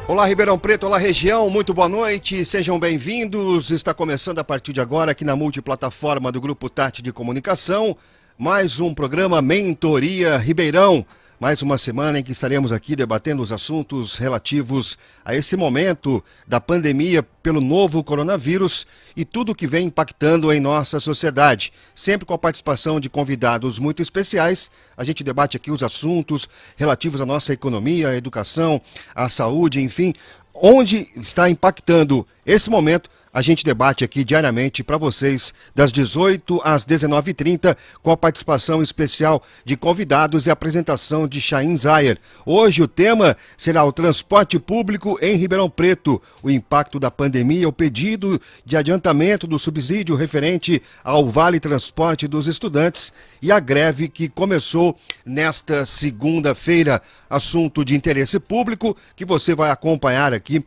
Olá, Ribeirão Preto, olá, região, muito boa noite, sejam bem-vindos. Está começando a partir de agora aqui na multiplataforma do Grupo Tati de Comunicação, mais um programa Mentoria Ribeirão. Mais uma semana em que estaremos aqui debatendo os assuntos relativos a esse momento da pandemia pelo novo coronavírus e tudo que vem impactando em nossa sociedade. Sempre com a participação de convidados muito especiais, a gente debate aqui os assuntos relativos à nossa economia, à educação, à saúde, enfim, onde está impactando esse momento. A gente debate aqui diariamente para vocês, das 18 às 19h30, com a participação especial de convidados e apresentação de Chaim Zayer. Hoje o tema será o transporte público em Ribeirão Preto, o impacto da pandemia, o pedido de adiantamento do subsídio referente ao Vale Transporte dos estudantes e a greve que começou nesta segunda-feira. Assunto de interesse público que você vai acompanhar aqui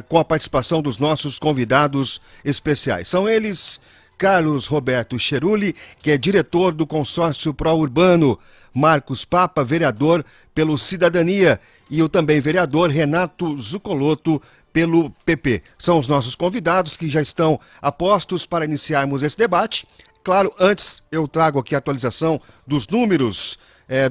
com a participação dos nossos convidados especiais. São eles Carlos Roberto Cheruli, que é diretor do consórcio pró-urbano, Marcos Papa, vereador pelo Cidadania, e o também vereador Renato Zucoloto, pelo PP. São os nossos convidados que já estão a postos para iniciarmos esse debate. Claro, antes eu trago aqui a atualização dos números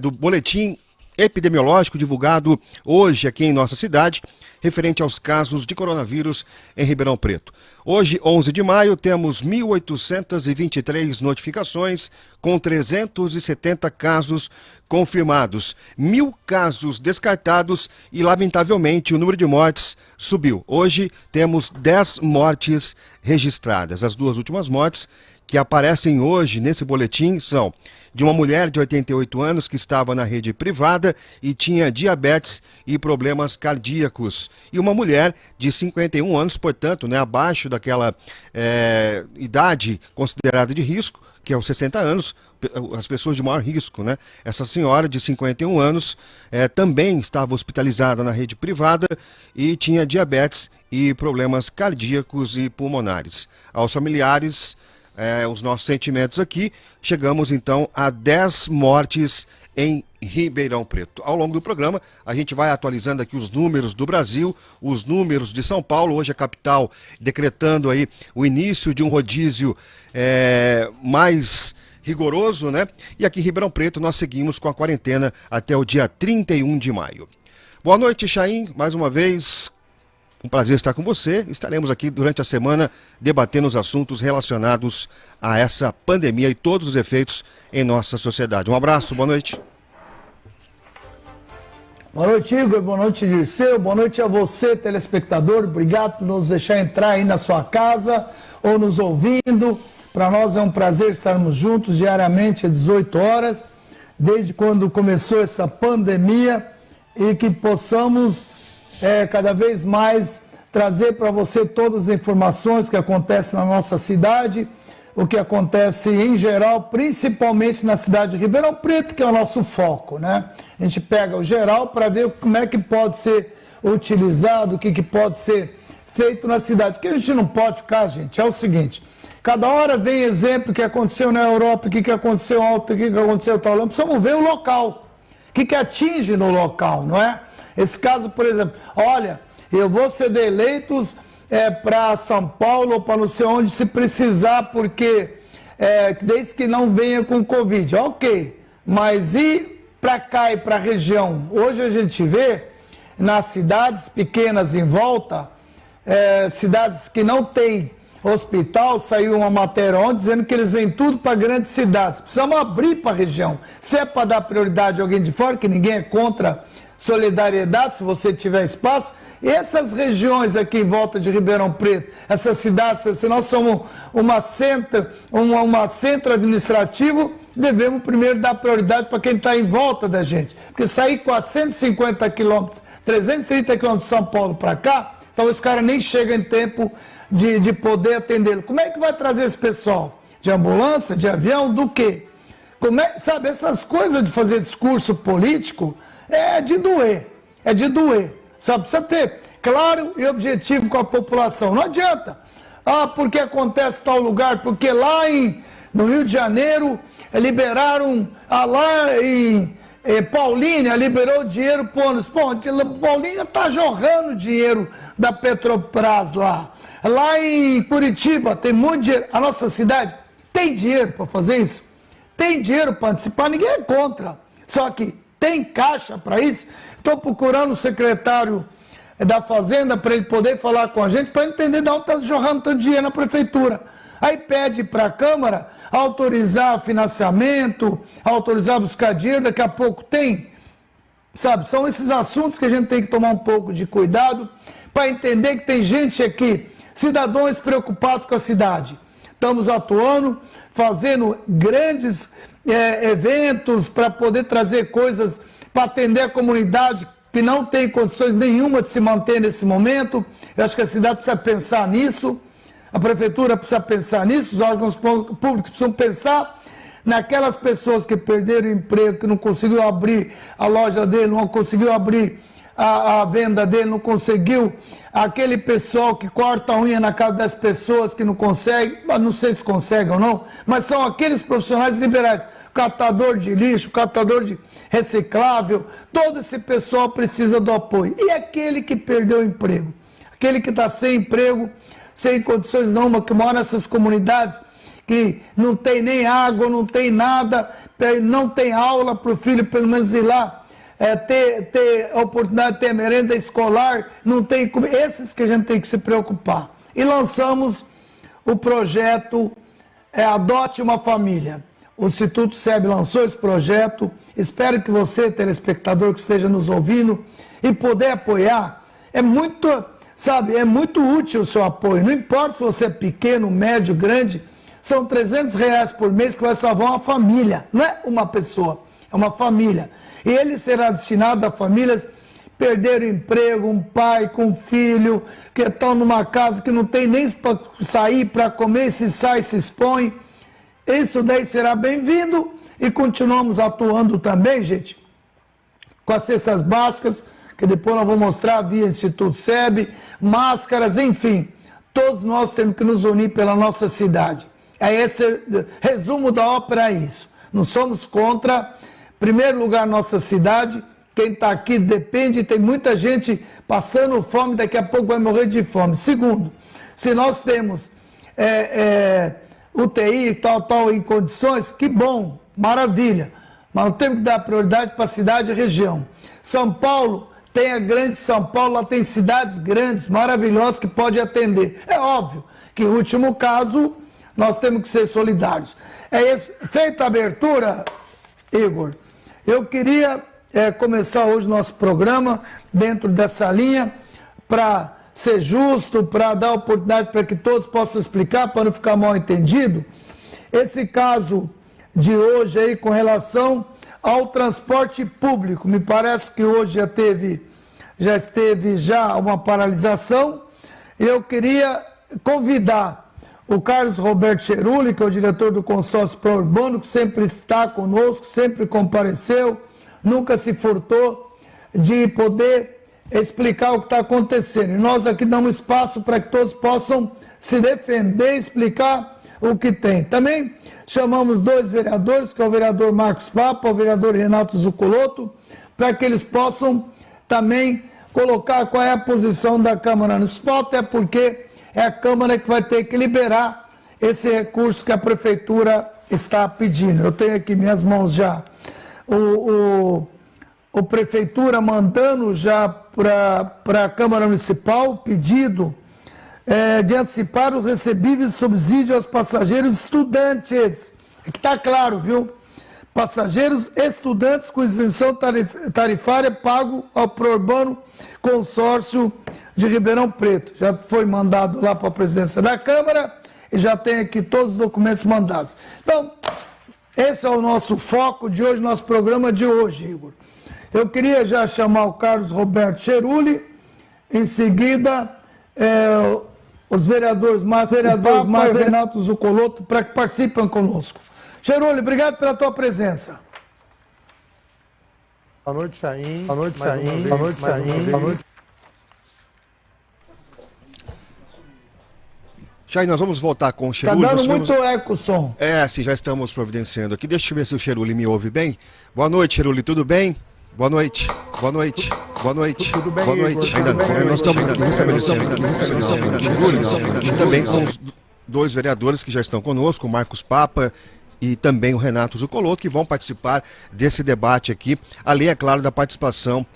do boletim epidemiológico divulgado hoje aqui em nossa cidade, referente aos casos de coronavírus em Ribeirão Preto. Hoje, 11 de maio, temos 1.823 notificações, com 370 casos confirmados, 1.000 casos descartados e, lamentavelmente, o número de mortes subiu. Hoje, temos 10 mortes registradas. As duas últimas mortes que aparecem hoje nesse boletim são de uma mulher de 88 anos que estava na rede privada e tinha diabetes e problemas cardíacos. E uma mulher de 51 anos, portanto, abaixo daquela idade considerada de risco, que é os 60 anos, as pessoas de maior risco, né? Essa senhora de 51 anos também estava hospitalizada na rede privada e tinha diabetes e problemas cardíacos e pulmonares. Aos familiares, os nossos sentimentos aqui. Chegamos então a 10 mortes em Ribeirão Preto. Ao longo do programa, a gente vai atualizando aqui os números do Brasil, os números de São Paulo. Hoje a capital decretando aí o início de um rodízio mais rigoroso, né? E aqui em Ribeirão Preto nós seguimos com a quarentena até o dia 31 de maio. Boa noite, Chaim, mais uma vez. Um prazer estar com você. Estaremos aqui durante a semana debatendo os assuntos relacionados a essa pandemia e todos os efeitos em nossa sociedade. Um abraço, boa noite. Boa noite, Igor. Boa noite, Dirceu. Boa noite a você, telespectador. Obrigado por nos deixar entrar aí na sua casa ou nos ouvindo. Para nós é um prazer estarmos juntos diariamente às 18 horas, desde quando começou essa pandemia, e que possamos cada vez mais trazer para você todas as informações que acontecem na nossa cidade, o que acontece em geral, principalmente na cidade de Ribeirão Preto, que é o nosso foco, né? A gente pega o geral para ver como é que pode ser utilizado, o que pode ser feito na cidade. O que a gente não pode ficar, gente, é o seguinte: cada hora vem exemplo que aconteceu na Europa, o que aconteceu alto, o que aconteceu tal. Nós precisamos ver o local, o que atinge no local, não é? Esse caso, por exemplo, olha, eu vou ceder eleitos para São Paulo ou para não sei onde se precisar, porque desde que não venha com Covid. Ok, mas e para cá e para a região? Hoje a gente vê nas cidades pequenas em volta, cidades que não têm hospital, saiu uma matéria ontem dizendo que eles vêm tudo para grandes cidades. Precisamos abrir para a região. Se é para dar prioridade a alguém de fora, que ninguém é contra solidariedade, se você tiver espaço. Essas regiões aqui em volta de Ribeirão Preto, essas cidades, se nós somos uma centro administrativo, devemos primeiro dar prioridade para quem está em volta da gente. Porque sair 450 quilômetros, 330 quilômetros de São Paulo para cá, então esse cara nem chega em tempo de poder atendê-lo. Como é que vai trazer esse pessoal? De ambulância, de avião, do quê? Sabe, essas coisas de fazer discurso político é de doer. Só precisa ter claro e objetivo com a população. Não adianta. Porque acontece tal lugar, porque lá no Rio de Janeiro liberaram lá Paulínia liberou dinheiro para o ônibus. Pô, Paulínia está jorrando dinheiro da Petrobras lá. Lá em Curitiba tem muito dinheiro. A nossa cidade tem dinheiro para fazer isso? Tem dinheiro para antecipar, ninguém é contra. Só que tem caixa para isso? Estou procurando o secretário da Fazenda para ele poder falar com a gente, para entender de onde está jorrando tanto dinheiro na prefeitura. Aí pede para a Câmara autorizar financiamento, autorizar buscar dinheiro, daqui a pouco tem. Sabe, são esses assuntos que a gente tem que tomar um pouco de cuidado para entender que tem gente aqui, cidadãos preocupados com a cidade. Estamos atuando, fazendo grandes eventos para poder trazer coisas para atender a comunidade que não tem condições nenhuma de se manter nesse momento. Eu acho que a cidade precisa pensar nisso, a prefeitura precisa pensar nisso, os órgãos públicos precisam pensar naquelas pessoas que perderam o emprego, que não conseguiu abrir a loja dele, não conseguiu abrir a venda dele, não conseguiu, aquele pessoal que corta a unha na casa das pessoas, que não consegue, não sei se consegue ou não, mas são aqueles profissionais liberais, catador de lixo, catador de reciclável, todo esse pessoal precisa do apoio. E aquele que perdeu o emprego, aquele que está sem emprego, sem condições nenhuma, que mora nessas comunidades, que não tem nem água, não tem nada, não tem aula para o filho pelo menos ir lá, ter a oportunidade de ter merenda escolar, não tem, esses que a gente tem que se preocupar. E lançamos o projeto Adote uma Família. O Instituto SEB lançou esse projeto, espero que você, telespectador que esteja nos ouvindo, e poder apoiar, é muito útil o seu apoio, não importa se você é pequeno, médio, grande, são R$300 por mês que vai salvar uma família, não é uma pessoa, é uma família. E ele será destinado a famílias que perderam emprego, um pai com um filho, que estão numa casa que não tem nem para sair, para comer, se sai, se expõe. Isso daí será bem-vindo e continuamos atuando também, gente, com as cestas básicas, que depois nós vamos mostrar via Instituto SEB, máscaras, enfim, todos nós temos que nos unir pela nossa cidade. Esse resumo da ópera é isso. Não somos contra, em primeiro lugar, nossa cidade. Quem está aqui depende, tem muita gente passando fome, daqui a pouco vai morrer de fome. Segundo, se nós temos UTI, tal, em condições, que bom, maravilha. Mas nós temos que dar prioridade para a cidade e região. São Paulo tem a grande São Paulo, lá tem cidades grandes, maravilhosas, que pode atender. É óbvio que, em último caso, nós temos que ser solidários. Feita a abertura, Igor, eu queria começar hoje o nosso programa dentro dessa linha, para ser justo, para dar oportunidade para que todos possam explicar, para não ficar mal entendido. Esse caso de hoje aí com relação ao transporte público, me parece que hoje já esteve uma paralisação. Eu queria convidar o Carlos Roberto Cheruli, que é o diretor do consórcio pró-urbano, que sempre está conosco, sempre compareceu, nunca se furtou de poder explicar o que está acontecendo. E nós aqui damos espaço para que todos possam se defender e explicar o que tem. Também chamamos dois vereadores, que é o vereador Marcos Papa, o vereador Renato Zucoloto, para que eles possam também colocar qual é a posição da Câmara Municipal, até porque é a Câmara que vai ter que liberar esse recurso que a Prefeitura está pedindo. Eu tenho aqui em minhas mãos já o Prefeitura mandando já para a Câmara Municipal o pedido de antecipar os recebíveis de subsídio aos passageiros estudantes. Aqui está claro, viu? Passageiros estudantes com isenção tarifária pago ao Pró-Urbano Consórcio de Ribeirão Preto. Já foi mandado lá para a presidência da Câmara e já tem aqui todos os documentos mandados. Então, esse é o nosso foco de hoje, nosso programa de hoje, Igor. Eu queria já chamar o Carlos Roberto Cheruli, em seguida os vereadores Márcio Renato Zucoloto, para que participem conosco. Cheruli, obrigado pela tua presença. Boa noite, Chaim. Boa noite, Chaim. Boa noite, Chaim. Boa noite. Chay, nós vamos voltar com o Tá Cheruli. dando muito eco o som. Sim, já estamos providenciando aqui. Deixa eu ver se o Cheruli me ouve bem. Boa noite, Cheruli, tudo bem? Boa noite, boa noite, boa noite. Tudo bem, boa Igor? noite. Tudo bem, Nós estamos Igor? aqui restabelecendo e também com os dois vereadores que já estão conosco, o Marcos Papa e também o Renato Zucoloto, que vão participar desse debate aqui, além, é claro, da participação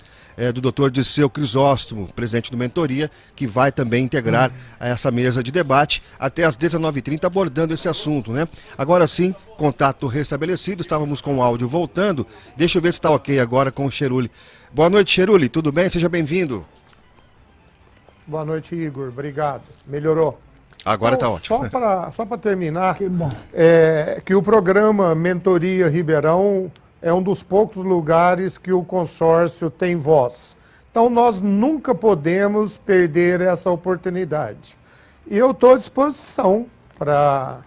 do Dr. Dirceu Crisóstomo, presidente do Mentoria, que vai também integrar essa mesa de debate até às 19h30, abordando esse assunto, né? Agora sim, contato restabelecido, estávamos com o áudio voltando. Deixa eu ver se está ok agora com o Cheruli. Boa noite, Cheruli, tudo bem? Seja bem-vindo. Boa noite, Igor. Obrigado. Melhorou. Agora está Então, ótimo. Só para terminar, Que bom. que o programa Mentoria Ribeirão é um dos poucos lugares que o consórcio tem voz. Então, nós nunca podemos perder essa oportunidade. E eu estou à disposição para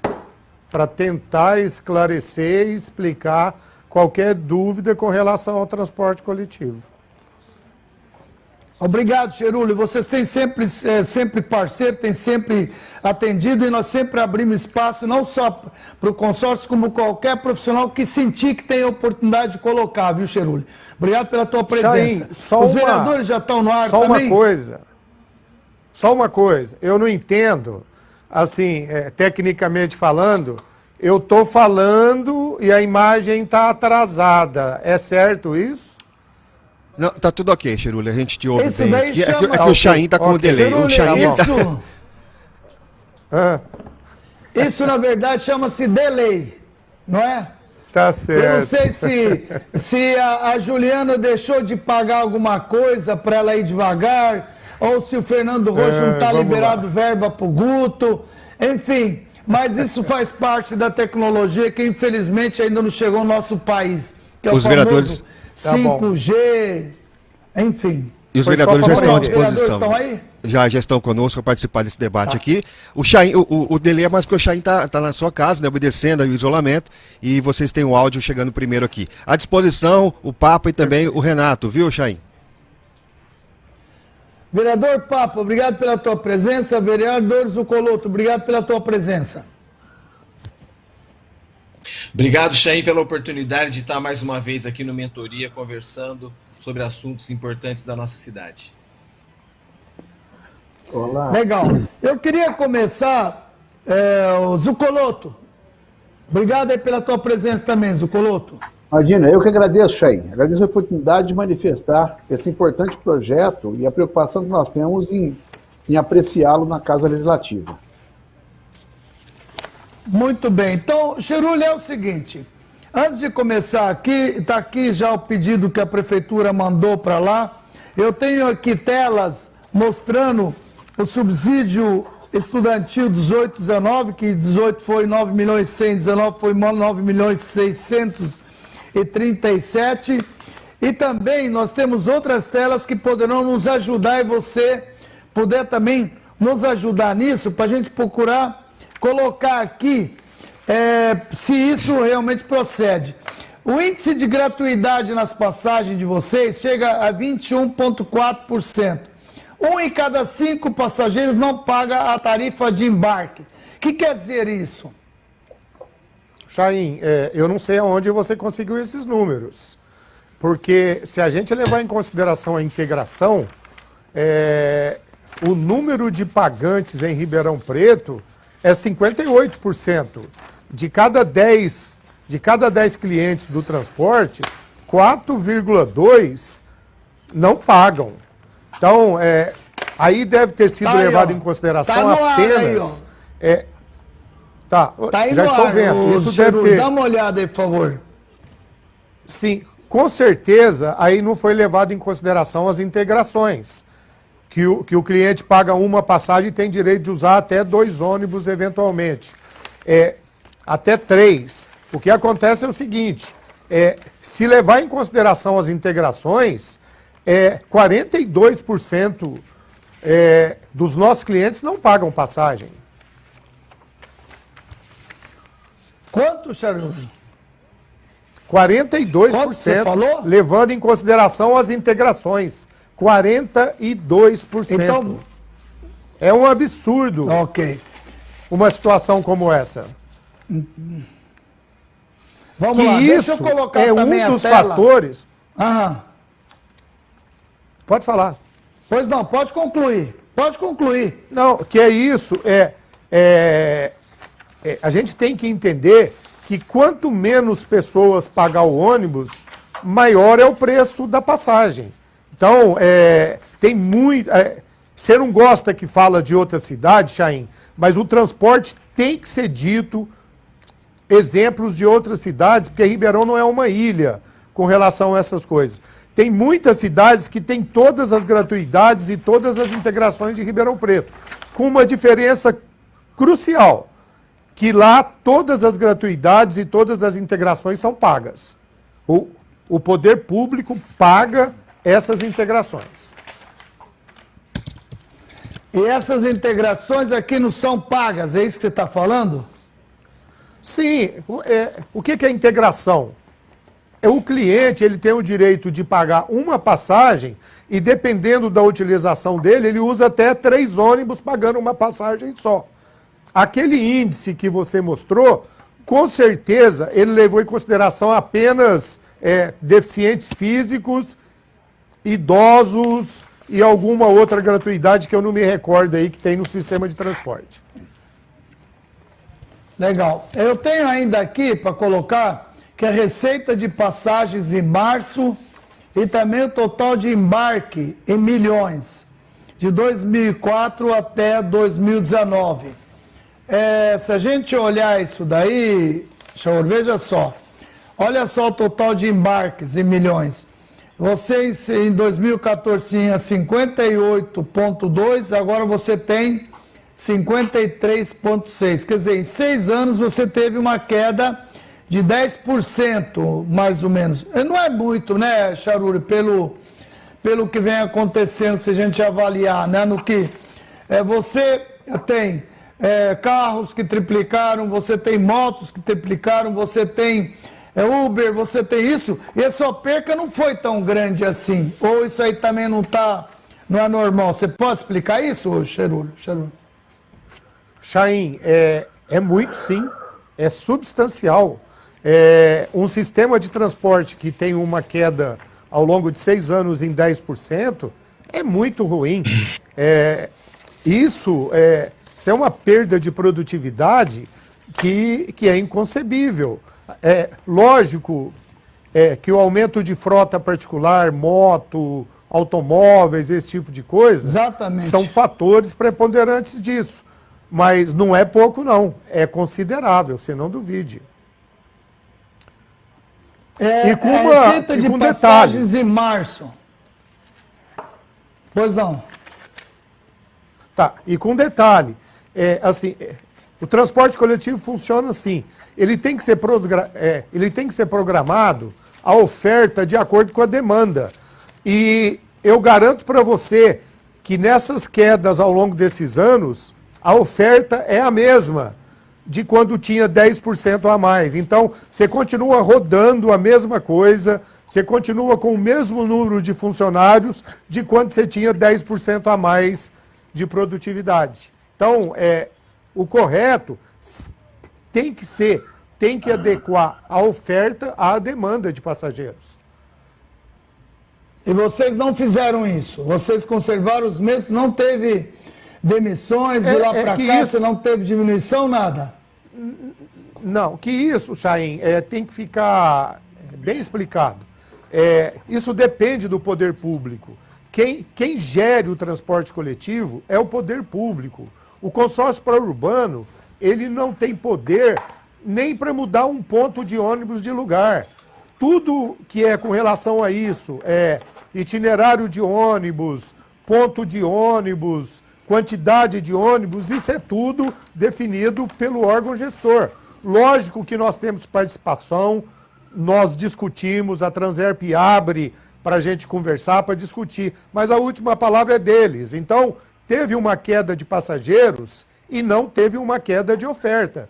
tentar esclarecer e explicar qualquer dúvida com relação ao transporte coletivo. Obrigado, Cheruli. Vocês têm sempre parceiro, têm sempre atendido e nós sempre abrimos espaço, não só para o consórcio, como qualquer profissional que sentir que tem a oportunidade de colocar, viu, Cheruli? Obrigado pela tua presença. Chaim, Os vereadores já estão no ar só também? Só uma coisa, eu não entendo, assim, tecnicamente falando, eu estou falando e a imagem está atrasada. É certo isso? Não, tá tudo ok, Cheruli, a gente te ouve Isso bem. daí Aqui, chama- é que o Chaim está com o Ok. delay. O Cheruli, Chaim tá... isso na verdade chama-se delay, não é? Tá Eu não certo. sei se a Juliana deixou de pagar alguma coisa para ela ir devagar, ou se o Fernando Rocha não está vamos liberado verba para o Guto, enfim. Mas isso faz parte da tecnologia que infelizmente ainda não chegou ao nosso país, que é Os o vereadores- famoso 5G, enfim. E os Foi vereadores só já pra estão à Os vereadores disposição. estão aí? Já estão conosco para participar desse debate aqui. O Chaim, o delay é mais porque o Chaim tá na sua casa, né, obedecendo aí o isolamento, e vocês têm o áudio chegando primeiro aqui. À disposição, o Papa e também o Renato, viu, Chaim? Vereador Papa, obrigado pela tua presença. Vereador Zucoloto, obrigado pela tua presença. Obrigado, Chaim, pela oportunidade de estar mais uma vez aqui no Mentoria conversando sobre assuntos importantes da nossa cidade. Olá. Legal. Eu queria começar, o Zucoloto. Obrigado aí pela tua presença também, Zucoloto. Imagina, eu que agradeço, Chaim. Agradeço a oportunidade de manifestar esse importante projeto e a preocupação que nós temos em apreciá-lo na Casa Legislativa. Muito bem. Então, Cheruli, é o seguinte. Antes de começar aqui, está aqui já o pedido que a Prefeitura mandou para lá. Eu tenho aqui telas mostrando o subsídio estudantil 18-19, que 18 foi 9 milhões 100, 19 foi 9 milhões 637. E também nós temos outras telas que poderão nos ajudar e você puder também nos ajudar nisso, para a gente procurar colocar aqui se isso realmente procede. O índice de gratuidade nas passagens de vocês chega a 21,4%. 1 em cada 5 passageiros não paga a tarifa de embarque. O que quer dizer isso? Chaim, eu não sei aonde você conseguiu esses números, porque se a gente levar em consideração a integração, o número de pagantes em Ribeirão Preto é 58%. De cada 10 clientes do transporte, 4,2 não pagam. Então, aí deve ter sido levado em consideração apenas... Tá aí já estou vendo. Isso deve ter... Dá uma olhada aí, por favor. Sim, com certeza, aí não foi levado em consideração as integrações. Que o cliente paga uma passagem e tem direito de usar até 2 ônibus, eventualmente. Até 3. O que acontece é o seguinte, se levar em consideração as integrações, 42% dos nossos clientes não pagam passagem. Quanto, Cheruli? 42%, quanto você falou? Levando em consideração as integrações. 42%. Então, é um absurdo. ok. uma situação como essa? Vamos Que lá, deixa eu isso colocar é também um dos a tela. fatores... Aham. Pode falar. Pois não, pode concluir. Pode concluir. Não, que é isso, a gente tem que entender que quanto menos pessoas pagar o ônibus, maior é o preço da passagem. Então, tem muito... você não gosta que fala de outra cidade, Chaim, mas o transporte tem que ser dito, exemplos de outras cidades, porque Ribeirão não é uma ilha com relação a essas coisas. Tem muitas cidades que têm todas as gratuidades e todas as integrações de Ribeirão Preto, com uma diferença crucial, que lá todas as gratuidades e todas as integrações são pagas. O poder público paga essas integrações. E essas integrações aqui não são pagas, é isso que você está falando? Sim, o que é integração? O cliente ele tem o direito de pagar uma passagem e, dependendo da utilização dele, ele usa até 3 ônibus pagando uma passagem só. Aquele índice que você mostrou, com certeza, ele levou em consideração apenas deficientes físicos, idosos e alguma outra gratuidade que eu não me recordo aí que tem no sistema de transporte. Legal. Eu tenho ainda aqui para colocar que a receita de passagens em março e também o total de embarque em milhões, de 2004 até 2019. Se a gente olhar isso daí, veja só. Olha só o total de embarques em milhões. Você em 2014 tinha 58,2, agora você tem 53,6. Quer dizer, em 6 anos você teve uma queda de 10%, mais ou menos. Não é muito, né, Charuri, pelo que vem acontecendo, se a gente avaliar, né, no que você tem carros que triplicaram, você tem motos que triplicaram, você tem Uber, você tem isso, e a sua perca não foi tão grande assim. Ou isso aí também não é normal. Você pode explicar isso, Charuri? Chaim, é muito sim, é substancial. Um sistema de transporte que tem uma queda ao longo de 6 anos em 10% é muito ruim. Isso é uma perda de produtividade que é inconcebível. Lógico que o aumento de frota particular, moto, automóveis, esse tipo de coisa, exatamente, são fatores preponderantes disso. Mas não é pouco, não. É considerável, você não duvide. E com uma receita de passagens em março. Pois não. Tá, e com detalhe, o transporte coletivo funciona assim, ele tem que ser programado a oferta de acordo com a demanda. E eu garanto para você que nessas quedas ao longo desses anos, a oferta é a mesma de quando tinha 10% a mais. Então, você continua rodando a mesma coisa, você continua com o mesmo número de funcionários de quando você tinha 10% a mais de produtividade. Então, o correto tem que adequar a oferta à demanda de passageiros. E vocês não fizeram isso? Vocês conservaram os mesmos, não teve demissões, de lá para cá, você não teve diminuição, nada? Não, que isso, Chaim, tem que ficar bem explicado. Isso depende do poder público. Quem gere o transporte coletivo é o poder público. O consórcio pró-urbano, ele não tem poder nem para mudar um ponto de ônibus de lugar. Tudo que é com relação a isso, itinerário de ônibus, ponto de ônibus, quantidade de ônibus, isso é tudo definido pelo órgão gestor. Lógico que nós temos participação, nós discutimos, a Transerp abre para a gente conversar, para discutir, mas a última palavra é deles. Então, teve uma queda de passageiros e não teve uma queda de oferta.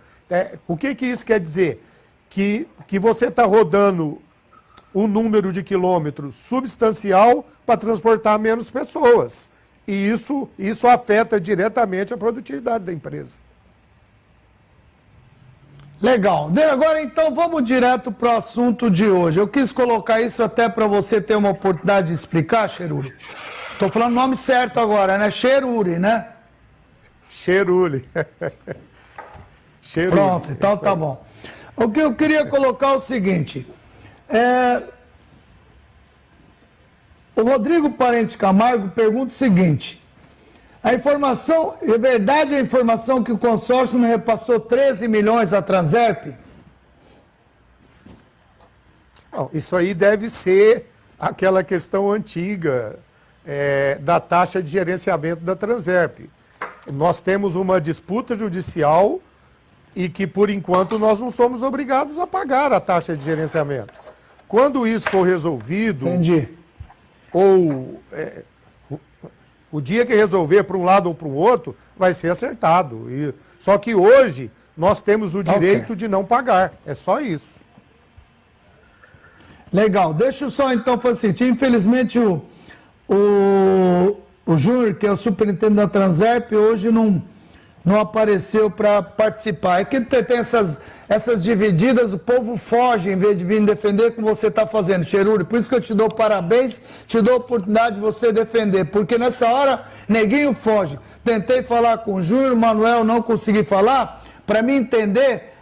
O que isso quer dizer? Que você está rodando um número de quilômetros substancial para transportar menos pessoas. E isso afeta diretamente a produtividade da empresa. Legal. Agora, então, vamos direto para o assunto de hoje. Eu quis colocar isso até para você ter uma oportunidade de explicar, Cheruri. Estou falando o nome certo agora, né? Cheruri, né? Cheruri. Cheruri. Pronto, então tá bom. O que eu queria colocar é o seguinte. O Rodrigo Parente Camargo pergunta o seguinte. A informação, é verdade a informação que o consórcio não repassou 13 milhões à Transerp? Não, isso aí deve ser aquela questão antiga da taxa de gerenciamento da Transerp. Nós temos uma disputa judicial e que, por enquanto, nós não somos obrigados a pagar a taxa de gerenciamento. Quando isso for resolvido, Entendi. ou o dia que resolver para um lado ou para o outro, vai ser acertado. Só que hoje nós temos o direito de não pagar. É só isso. Legal. Deixa eu só então fazer o seguinte. Infelizmente o Júnior, que é o superintendente da Transerp, hoje não apareceu para participar. É que tem essas divididas, o povo foge em vez de vir defender como você está fazendo, Cheruri. Por isso que eu te dou parabéns, te dou a oportunidade de você defender, porque nessa hora neguinho foge. Tentei falar com o Júnior, Manuel, não consegui falar, para mim entender,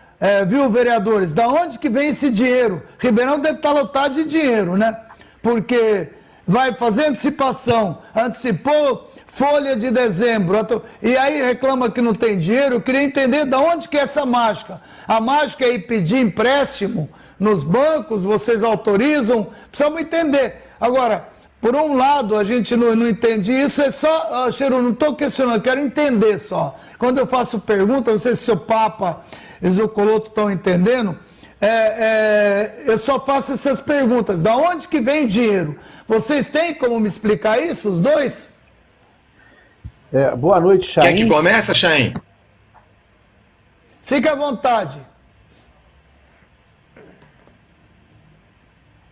viu, vereadores, da onde que vem esse dinheiro? Ribeirão deve estar lotado de dinheiro, né? Porque vai fazer antecipação, antecipou folha de dezembro, e aí reclama que não tem dinheiro. Eu queria entender de onde que é essa mágica. A mágica é ir pedir empréstimo nos bancos, vocês autorizam, precisamos entender. Agora, por um lado, a gente não entende isso, é só, Cheiro, não estou questionando, eu quero entender só. Quando eu faço pergunta, não sei se o seu Papa e o Zucoloto estão entendendo, eu só faço essas perguntas. Da onde que vem dinheiro? Vocês têm como me explicar isso, os dois? Boa noite, Chaim. Quer que começa, Chaim? Fique à vontade.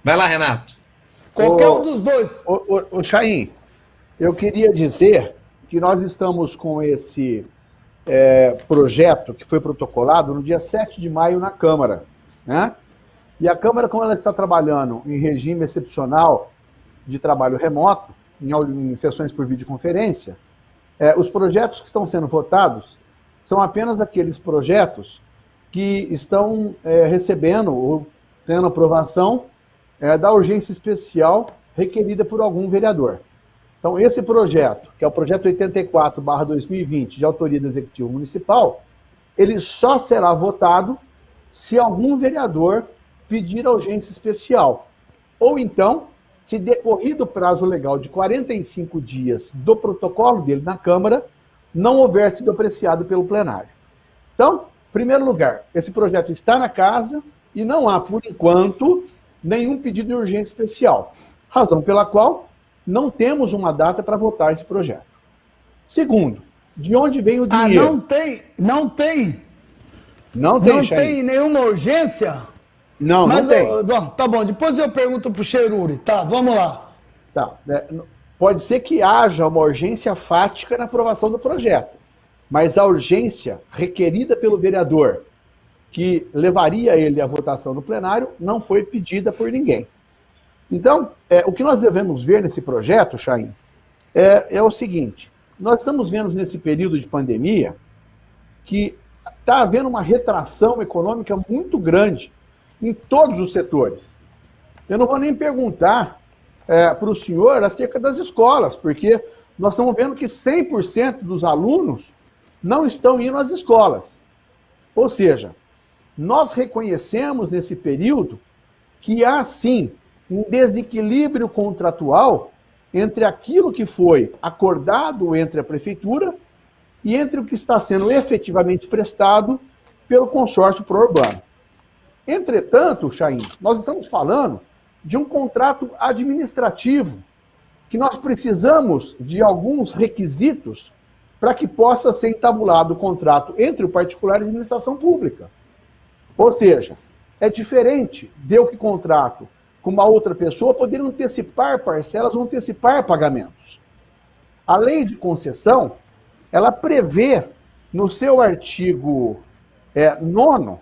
Vai lá, Renato. Qualquer um dos dois. Ô, Chaim, eu queria dizer que nós estamos com esse projeto que foi protocolado no dia 7 de maio na Câmara, né? E a Câmara, como ela está trabalhando em regime excepcional de trabalho remoto, em sessões por videoconferência, os projetos que estão sendo votados são apenas aqueles projetos que estão recebendo ou tendo aprovação da urgência especial requerida por algum vereador. Então, esse projeto, que é o projeto 84/2020, de autoria do Executivo Municipal, ele só será votado se algum vereador pedir a urgência especial. Ou então, se decorrido o prazo legal de 45 dias do protocolo dele na Câmara, não houver sido apreciado pelo plenário. Então, em primeiro lugar, esse projeto está na casa e não há, por enquanto, nenhum pedido de urgência especial. Razão pela qual não temos uma data para votar esse projeto. Segundo, de onde vem o dinheiro? Não tem? Não tem, Não Chaim. tem nenhuma urgência? Não, Mas não tem. tá bom, depois eu pergunto pro Cheruri. Tá, vamos lá. Tá, pode ser que haja uma urgência fática na aprovação do projeto, mas a urgência requerida pelo vereador, que levaria ele à votação no plenário, não foi pedida por ninguém. Então, o que nós devemos ver nesse projeto, Chaim, é o seguinte: nós estamos vendo nesse período de pandemia que está havendo uma retração econômica muito grande em todos os setores. Eu não vou nem perguntar para o senhor acerca das escolas, porque nós estamos vendo que 100% dos alunos não estão indo às escolas. Ou seja, nós reconhecemos nesse período que há, sim, um desequilíbrio contratual entre aquilo que foi acordado entre a prefeitura e entre o que está sendo efetivamente prestado pelo consórcio pró-urbano. Entretanto, Chaim, nós estamos falando de um contrato administrativo, que nós precisamos de alguns requisitos para que possa ser entabulado o contrato entre o particular e a administração pública. Ou seja, é diferente de eu que contrato com uma outra pessoa poder antecipar parcelas ou antecipar pagamentos. A lei de concessão, ela prevê no seu artigo 9º,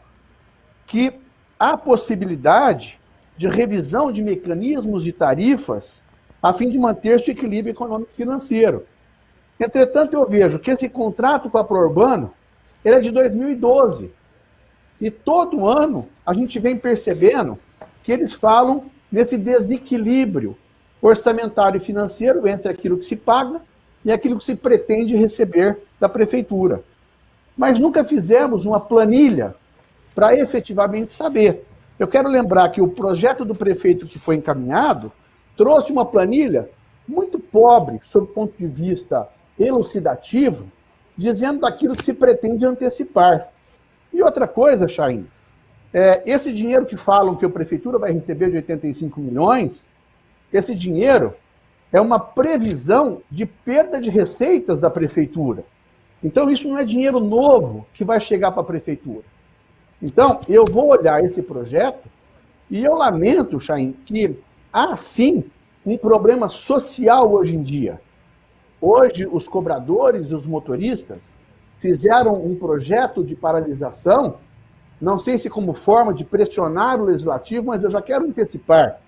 que há possibilidade de revisão de mecanismos de tarifas a fim de manter-se o equilíbrio econômico financeiro. Entretanto, eu vejo que esse contrato com a Prourbano ele é de 2012. E todo ano a gente vem percebendo que eles falam nesse desequilíbrio orçamentário e financeiro entre aquilo que se paga e aquilo que se pretende receber da prefeitura. Mas nunca fizemos uma planilha para efetivamente saber. Eu quero lembrar que o projeto do prefeito que foi encaminhado trouxe uma planilha muito pobre, sob o ponto de vista elucidativo, dizendo daquilo que se pretende antecipar. E outra coisa, Chaim, esse dinheiro que falam que a prefeitura vai receber de 85 milhões, esse dinheiro é uma previsão de perda de receitas da prefeitura. Então, isso não é dinheiro novo que vai chegar para a prefeitura. Então, eu vou olhar esse projeto e eu lamento, Chaim, que há sim um problema social hoje em dia. Hoje, os cobradores e os motoristas fizeram um projeto de paralisação, não sei se como forma de pressionar o legislativo, mas eu já quero antecipar.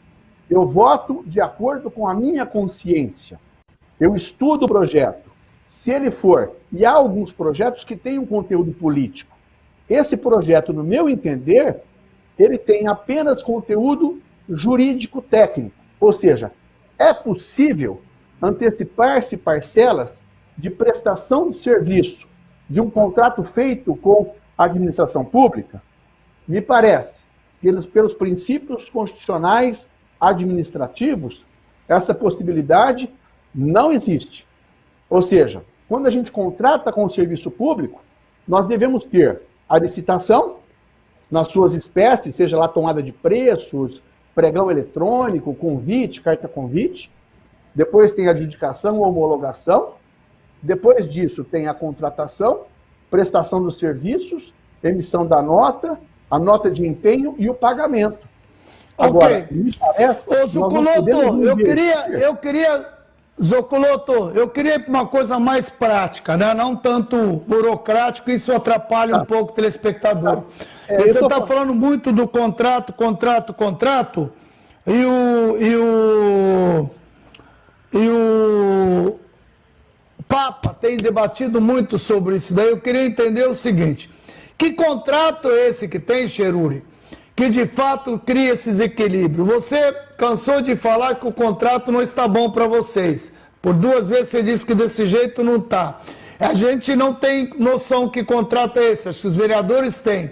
Eu voto de acordo com a minha consciência. Eu estudo o projeto. Se ele for, e há alguns projetos que têm um conteúdo político. Esse projeto, no meu entender, ele tem apenas conteúdo jurídico-técnico. Ou seja, é possível antecipar-se parcelas de prestação de serviço de um contrato feito com a administração pública? Me parece que, pelos princípios constitucionais administrativos, essa possibilidade não existe. Ou seja, quando a gente contrata com o serviço público, nós devemos ter a licitação, nas suas espécies, seja lá tomada de preços, pregão eletrônico, convite, carta convite. Depois tem a adjudicação ou homologação. Depois disso tem a contratação, prestação dos serviços, emissão da nota, a nota de empenho e o pagamento. Agora, me parece... Ô, Zuculoto, eu queria uma coisa mais prática, né? Não tanto burocrático, isso atrapalha um pouco o telespectador. Você está falando muito do contrato, e o Papa tem debatido muito sobre isso daí. Eu queria entender o seguinte: que contrato é esse que tem, Cheruri, que de fato cria esses equilíbrios? Você cansou de falar que o contrato não está bom para vocês. Por 2 vezes você disse que desse jeito não está. A gente não tem noção que contrato é esse, acho que os vereadores têm.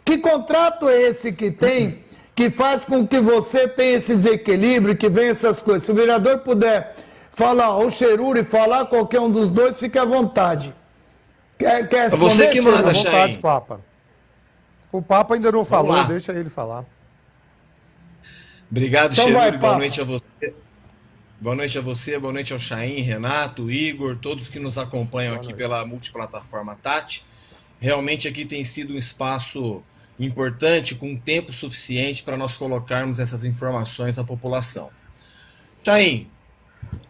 Que contrato é esse que tem, que faz com que você tenha esse desequilíbrio, que venha essas coisas? Se o vereador puder falar, ou o Cheruri falar, qualquer um dos dois, fique à vontade. Quer responder, você que manda, Cheruri? À vontade, Papa. O Papa ainda não falou, deixa ele falar. Obrigado, então Cheruri. Boa noite a você. Boa noite a você, boa noite ao Chaim, Renato, Igor, todos que nos acompanham aqui pela multiplataforma Tati. Realmente aqui tem sido um espaço importante, com tempo suficiente para nós colocarmos essas informações à população. Chaim,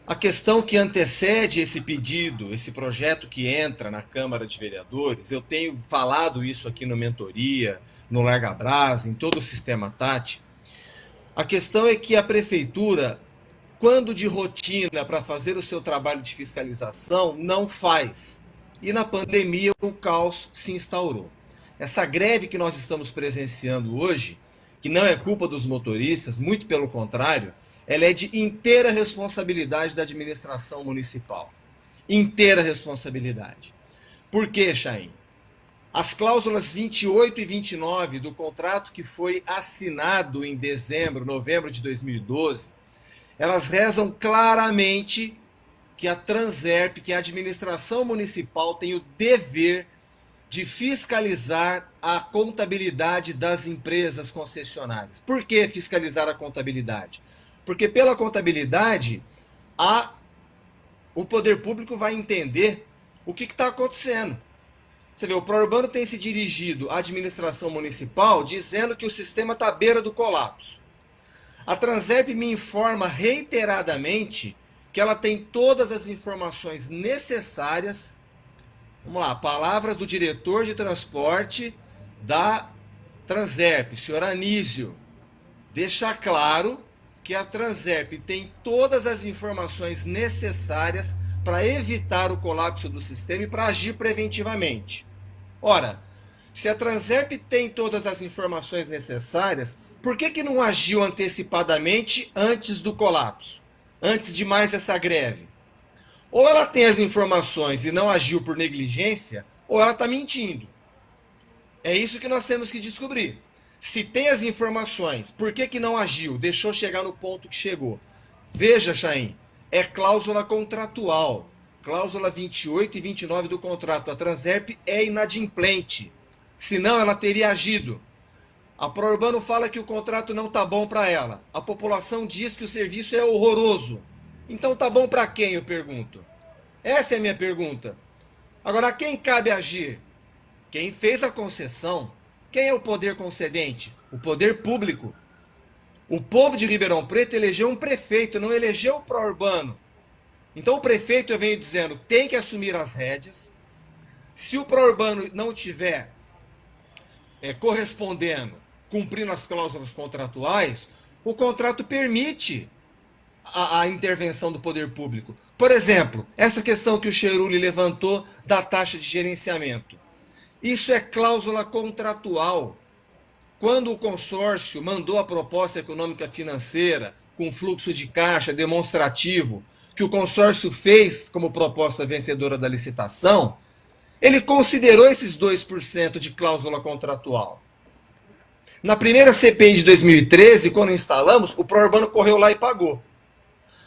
a questão que antecede esse pedido, esse projeto que entra na Câmara de Vereadores, eu tenho falado isso aqui no Mentoria, no Larga Brasa, em todo o sistema Tati. A questão é que a prefeitura, quando de rotina para fazer o seu trabalho de fiscalização, não faz. E na pandemia o caos se instaurou. Essa greve que nós estamos presenciando hoje, que não é culpa dos motoristas, muito pelo contrário, ela é de inteira responsabilidade da administração municipal. Inteira responsabilidade. Por quê, Chaim? As cláusulas 28 e 29 do contrato que foi assinado em novembro de 2012, elas rezam claramente que a Transerp, que a administração municipal, tem o dever de fiscalizar a contabilidade das empresas concessionárias. Por que fiscalizar a contabilidade? Porque pela contabilidade, o poder público vai entender o que está acontecendo. Você vê, o Prourbano tem se dirigido à administração municipal dizendo que o sistema está à beira do colapso. A Transerp me informa reiteradamente que ela tem todas as informações necessárias. Vamos lá, palavras do diretor de transporte da Transerp, senhor Anísio, deixa claro que a Transerp tem todas as informações necessárias para evitar o colapso do sistema e para agir preventivamente. Ora, se a Transerp tem todas as informações necessárias, por que não agiu antecipadamente antes do colapso? Antes de mais essa greve? Ou ela tem as informações e não agiu por negligência, ou ela está mentindo. É isso que nós temos que descobrir. Se tem as informações, por que não agiu? Deixou chegar no ponto que chegou. Veja, Chaim, é cláusula contratual. Cláusula 28 e 29 do contrato. A Transerp é inadimplente. Senão ela teria agido. A ProUrbano fala que o contrato não está bom para ela. A população diz que o serviço é horroroso. Então tá bom para quem, eu pergunto? Essa é a minha pergunta. Agora, a quem cabe agir? Quem fez a concessão? Quem é o poder concedente? O poder público. O povo de Ribeirão Preto elegeu um prefeito, não elegeu o ProUrbano. Então o prefeito, eu venho dizendo, tem que assumir as rédeas. Se o ProUrbano não tiver correspondendo, cumprindo as cláusulas contratuais, o contrato permite a intervenção do poder público. Por exemplo, essa questão que o Cheruli levantou da taxa de gerenciamento. Isso é cláusula contratual. Quando o consórcio mandou a proposta econômica financeira com fluxo de caixa demonstrativo, que o consórcio fez como proposta vencedora da licitação, ele considerou esses 2% de cláusula contratual. Na primeira CPI de 2013, quando instalamos, o ProUrbano correu lá e pagou.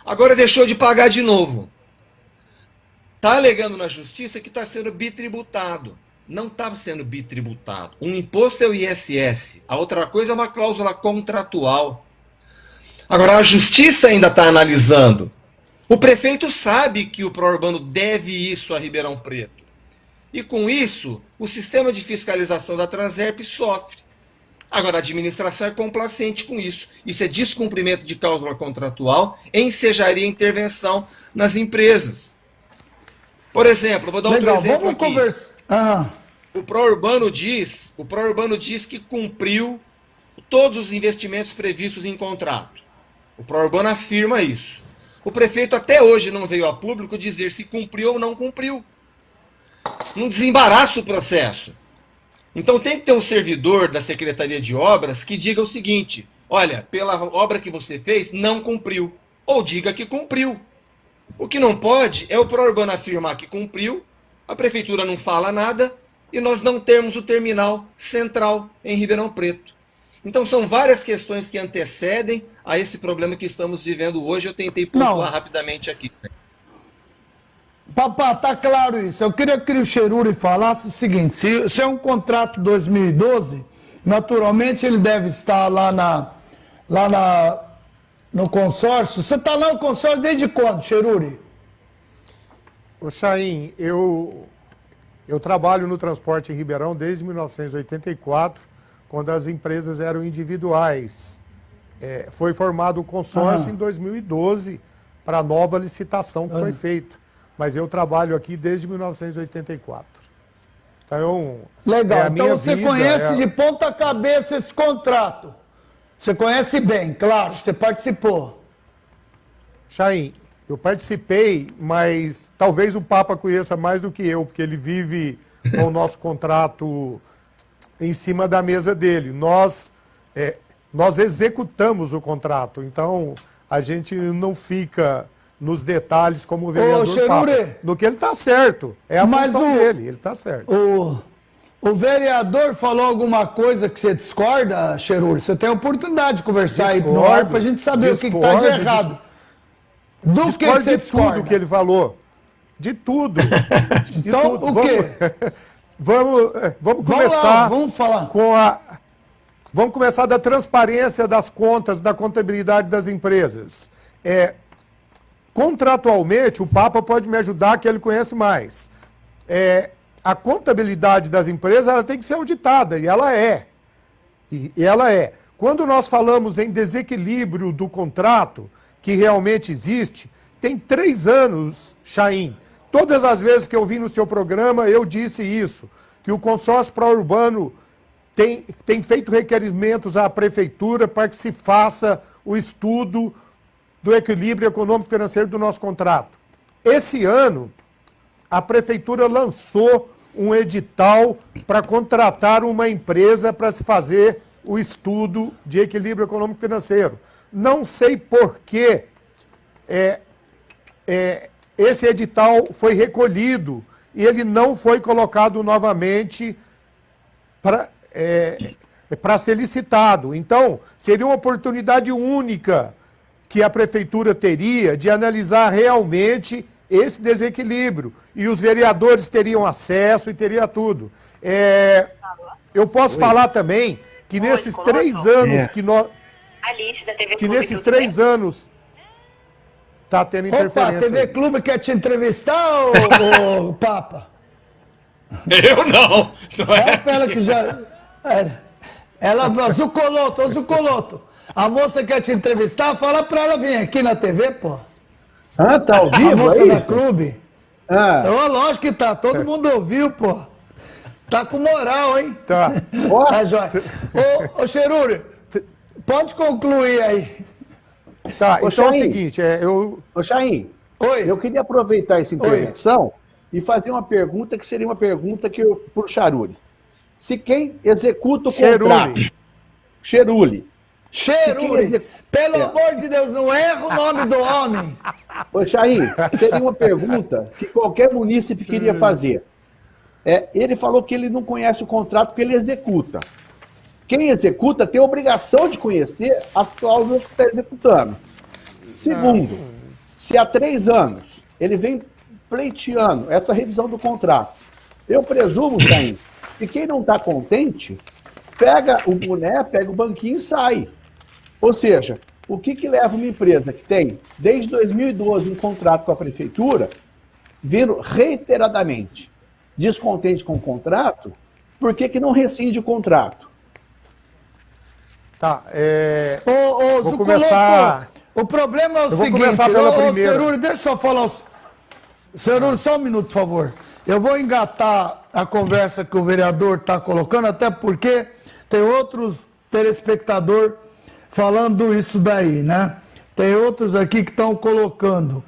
Agora deixou de pagar de novo. Está alegando na justiça que está sendo bitributado. Não está sendo bitributado. Um imposto é o ISS, a outra coisa é uma cláusula contratual. Agora, a justiça ainda está analisando. O prefeito sabe que o ProUrbano deve isso a Ribeirão Preto. E com isso, o sistema de fiscalização da Transerp sofre. Agora, a administração é complacente com isso. Isso é descumprimento de cláusula contratual, ensejaria intervenção nas empresas. Por exemplo, vou dar outro exemplo vamos aqui. Conversar. O ProUrbano diz que cumpriu todos os investimentos previstos em contrato. O ProUrbano afirma isso. O prefeito até hoje não veio a público dizer se cumpriu ou não cumpriu. Não desembaraça o processo. Então tem que ter um servidor da Secretaria de Obras que diga o seguinte: olha, pela obra que você fez, não cumpriu. Ou diga que cumpriu. O que não pode é o ProUrbano afirmar que cumpriu, a prefeitura não fala nada e nós não termos o terminal central em Ribeirão Preto. Então são várias questões que antecedem a esse problema que estamos vivendo hoje. Eu tentei pontuar rapidamente aqui. Papá, tá claro isso. Eu queria que o Cheruri falasse o seguinte: se é um contrato 2012, naturalmente ele deve estar no consórcio. Você está lá no consórcio desde quando, Cheruri? Ô Chaim, eu trabalho no transporte em Ribeirão desde 1984, quando as empresas eram individuais. Foi formado o consórcio em 2012 para a nova licitação que foi feita. Mas eu trabalho aqui desde 1984. Então, legal. Então você conhece de ponta cabeça esse contrato. Você conhece bem, claro, você participou. Chaim, eu participei, mas talvez o Papa conheça mais do que eu, porque ele vive com o nosso contrato em cima da mesa dele. Nós executamos o contrato, então a gente não fica nos detalhes como o vereador Papa. No que ele está certo, é a função dele, ele está certo. O vereador falou alguma coisa que você discorda, Cheruri? Você tem a oportunidade de conversar aí no ar para a gente saber o que está de errado. Do que você discorda? De tudo que ele falou. De tudo. Então, o quê? Vamos começar. Vamos falar. Vamos começar da transparência das contas, da contabilidade das empresas. Contratualmente, o Papa pode me ajudar, que ele conhece mais. A contabilidade das empresas ela tem que ser auditada, e ela é. E ela é. Quando nós falamos em desequilíbrio do contrato, que realmente existe, tem 3 anos, Chaim. Todas as vezes que eu vim no seu programa, eu disse isso, que o consórcio ProUrbano tem feito requerimentos à prefeitura para que se faça o estudo do equilíbrio econômico e financeiro do nosso contrato. Esse ano, a prefeitura lançou um edital para contratar uma empresa para se fazer o estudo de equilíbrio econômico e financeiro. Não sei por que esse edital foi recolhido e ele não foi colocado novamente para ser licitado. Então, seria uma oportunidade única que a prefeitura teria de analisar realmente esse desequilíbrio. E os vereadores teriam acesso e teria tudo. Eu posso falar também que nesses 3 anos que nós... Que nesses 3 anos está tendo interferência. Opa, a TV Clube quer te entrevistar, ô Papa? Eu não! Não É pra ela que já... Ela, Zucoloto. A moça quer te entrevistar, fala pra ela vir aqui na TV, pô. Ah, tá ao vivo A moça aí? da Clube. Ah. Lógico que tá, todo mundo ouviu, pô. Tá com moral, hein? Tá. Tá jóia. Ô, Cheruri, pode concluir aí. Tá, Ô, então é o Chaim. seguinte, Ô, Chaim, Oi. eu queria aproveitar essa intervenção e fazer uma pergunta que seria uma pergunta pro Charuri. Se quem executa o contrato... Cheruli. Cheruri, pelo amor de Deus, não erra o nome do homem. Ô, Chaim, seria uma pergunta que qualquer munícipe queria fazer. Ele falou que ele não conhece o contrato porque ele executa. Quem executa tem a obrigação de conhecer as cláusulas que está executando. Segundo, se há 3 anos ele vem pleiteando essa revisão do contrato, eu presumo, Chaim, que quem não está contente, pega o boné, pega o banquinho e sai. Ou seja, o que leva uma empresa que tem, desde 2012, um contrato com a prefeitura, vindo reiteradamente descontente com o contrato, por que não rescinde o contrato? Tá, Vou começar... O problema é o seguinte, começar pela primeira. Ceruri, deixa eu só falar. Ceruri, só um minuto, por favor. Eu vou engatar a conversa que o vereador está colocando, até porque tem outros telespectadores falando isso daí, né? Tem outros aqui que estão colocando.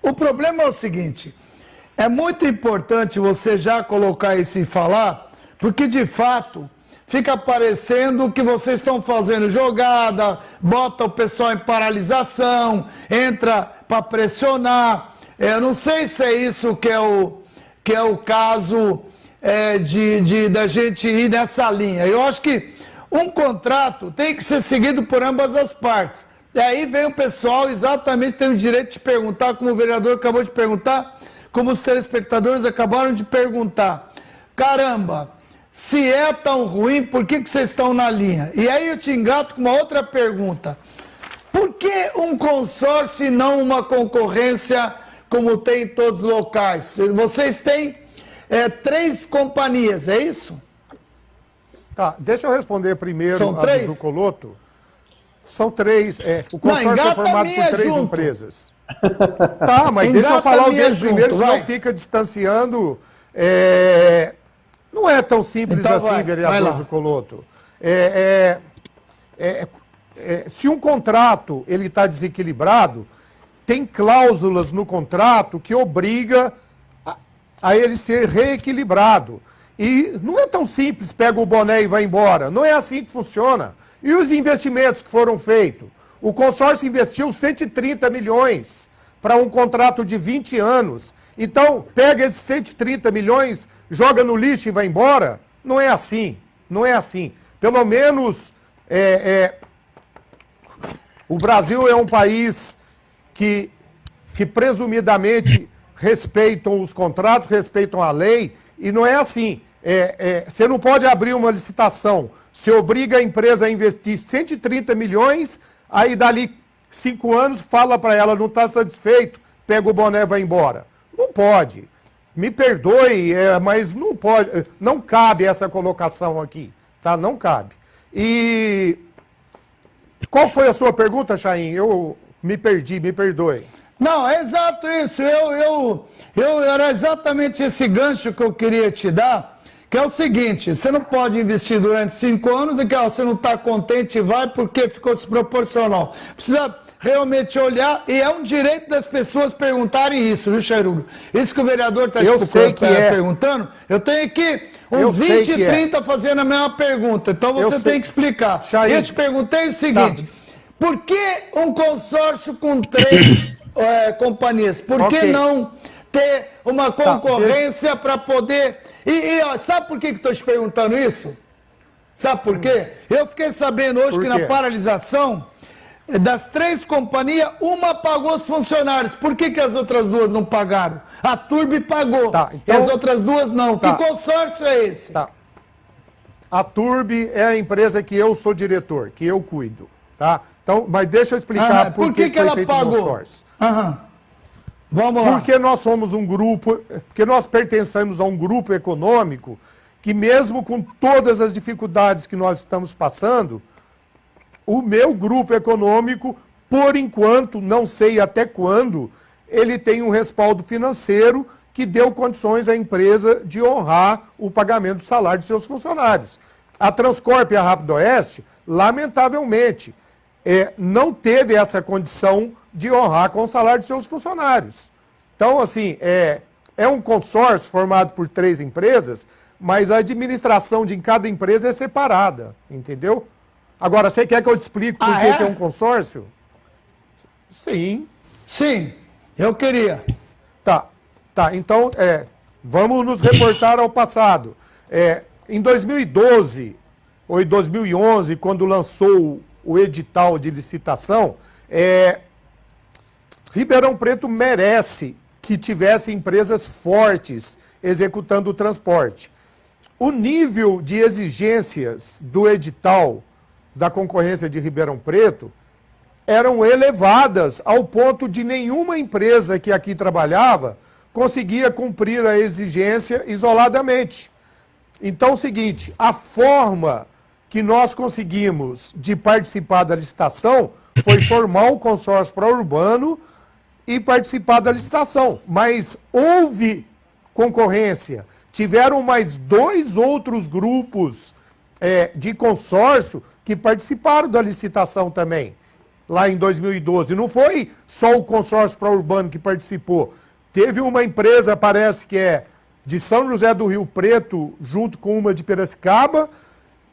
O problema é o seguinte, é muito importante você já colocar isso e falar, porque de fato fica parecendo que vocês estão fazendo jogada, bota o pessoal em paralisação, entra para pressionar. Eu não sei se é isso que é o caso da gente ir nessa linha. Eu acho que um contrato tem que ser seguido por ambas as partes. E aí vem o pessoal, exatamente, tem o direito de perguntar, como o vereador acabou de perguntar, como os telespectadores acabaram de perguntar. Caramba, se é tão ruim, por que vocês estão na linha? E aí eu te engato com uma outra pergunta. Por que um consórcio e não uma concorrência como tem em todos os locais? Vocês têm 3 companhias, é isso? Tá, deixa eu responder primeiro São a 3? do Zucoloto. São 3. O consórcio é formado por 3 junto. empresas. Tá, mas deixa eu falar o dele primeiro, senão vai. fica distanciando. Não é tão simples Então assim, vai vereador lá. Zucoloto. Se um contrato ele está desequilibrado, tem cláusulas no contrato que obriga a ele ser reequilibrado. E não é tão simples, pega o boné e vai embora. Não é assim que funciona. E os investimentos que foram feitos? O consórcio investiu 130 milhões para um contrato de 20 anos. Então, pega esses 130 milhões, joga no lixo e vai embora? Não é assim. Não é assim. Pelo menos, o Brasil é um país que presumidamente respeitam os contratos, respeitam a lei, e não é assim. Você não pode abrir uma licitação, você obriga a empresa a investir 130 milhões, aí dali 5 anos fala para ela, não está satisfeito, pega o boné e vai embora. Não pode. Me perdoe, mas não pode, não cabe essa colocação aqui, tá? Não cabe. E qual foi a sua pergunta, Chaim? Eu me perdi, me perdoe. Não, é exato isso. Eu era exatamente esse gancho que eu queria te dar, que é o seguinte, você não pode investir durante 5 anos e que você não está contente e vai porque ficou desproporcional. Precisa realmente olhar, e é um direito das pessoas perguntarem isso, viu, Chairulo? Isso que o vereador está perguntando, eu tenho aqui uns 20, 30 fazendo a mesma pergunta, então você tem que explicar. Eu te perguntei o seguinte, por que um consórcio com 3 companhias? Por que não ter uma concorrência para poder... ó, sabe por que estou te perguntando isso? Sabe por quê? Eu fiquei sabendo hoje que na paralisação das 3 companhias, uma pagou os funcionários. Por que as outras 2 não pagaram? A Turbi pagou, então, e as outras 2 não. Que consórcio é esse? A Turbi é a empresa que eu sou diretor, que eu cuido. Tá? Então, mas deixa eu explicar por que ela pagou. Consórcio. Vamos lá. Porque nós somos um grupo, porque nós pertencemos a um grupo econômico que mesmo com todas as dificuldades que nós estamos passando, o meu grupo econômico, por enquanto, não sei até quando, ele tem um respaldo financeiro que deu condições à empresa de honrar o pagamento do salário de seus funcionários. A Transcorp e a Rápido Oeste, lamentavelmente, não teve essa condição de honrar com o salário de seus funcionários. Então, assim, é um consórcio formado por 3 empresas, mas a administração de cada empresa é separada, entendeu? Agora, você quer que eu explique por que é um consórcio? Sim. Sim, eu queria. Tá, então, vamos nos reportar ao passado. Em 2012, ou em 2011, quando lançou o edital de licitação, Ribeirão Preto merece que tivesse empresas fortes executando o transporte. O nível de exigências do edital da concorrência de Ribeirão Preto eram elevadas ao ponto de nenhuma empresa que aqui trabalhava conseguia cumprir a exigência isoladamente. Então, é o seguinte, a forma que nós conseguimos de participar da licitação foi formar o consórcio pró-urbano e participar da licitação. Mas houve concorrência. Tiveram mais 2 outros grupos de consórcio que participaram da licitação também, lá em 2012. Não foi só o consórcio pró-urbano que participou. Teve uma empresa, parece que é de São José do Rio Preto, junto com uma de Piracicaba,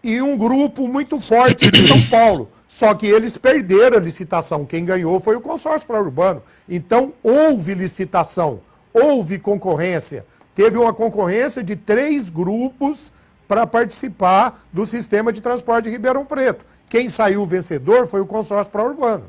e um grupo muito forte de São Paulo. Só que eles perderam a licitação. Quem ganhou foi o consórcio pró-urbano. Então, houve licitação, houve concorrência. Teve uma concorrência de 3 grupos para participar do sistema de transporte de Ribeirão Preto. Quem saiu vencedor foi o consórcio pró-urbano.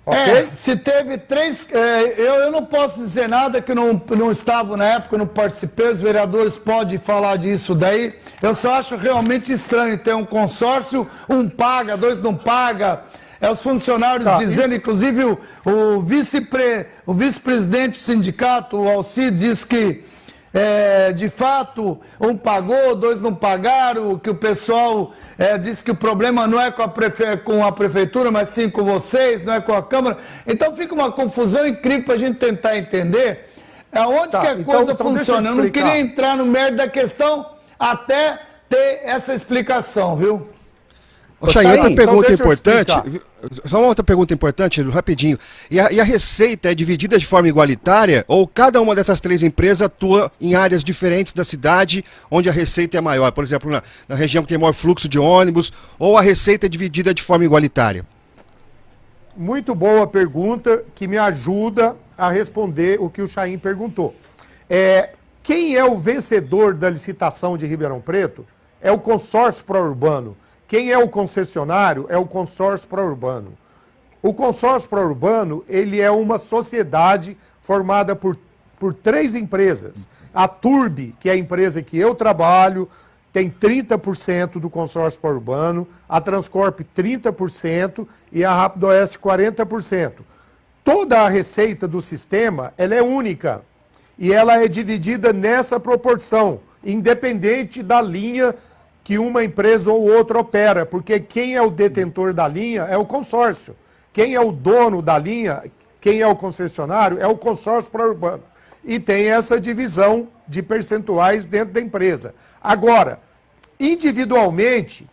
Okay? Se teve 3... eu não posso dizer nada que não estava na época, não participei, os vereadores podem falar disso daí. Eu só acho realmente estranho ter um consórcio, um paga, 2 não paga. Os funcionários dizendo, inclusive o vice-presidente do sindicato, o Alci, diz que de fato, um pagou, 2 não pagaram, que o pessoal disse que o problema não é com a prefeitura, mas sim com vocês, não é com a Câmara. Então fica uma confusão incrível para a gente tentar entender onde que a coisa funciona. Eu não queria entrar no mérito da questão até ter essa explicação, viu? Chay, outra pergunta importante, só uma outra pergunta importante, rapidinho. E a receita é dividida de forma igualitária ou cada uma dessas 3 empresas atua em áreas diferentes da cidade onde a receita é maior? Por exemplo, na região que tem maior fluxo de ônibus, ou a receita é dividida de forma igualitária? Muito boa pergunta que me ajuda a responder o que o Chaim perguntou. Quem é o vencedor da licitação de Ribeirão Preto é o consórcio pró-urbano. Quem é o concessionário é o consórcio pró-urbano. O consórcio pró-urbano, ele é uma sociedade formada por 3 empresas. A Turbi, que é a empresa que eu trabalho, tem 30% do consórcio pró-urbano, a Transcorp 30% e a Rápido Oeste 40%. Toda a receita do sistema, ela é única e ela é dividida nessa proporção, independente da linha que uma empresa ou outra opera, porque quem é o detentor da linha é o consórcio. Quem é o dono da linha, quem é o concessionário, é o consórcio pró-urbano. e tem essa divisão de percentuais dentro da empresa. Agora, individualmente,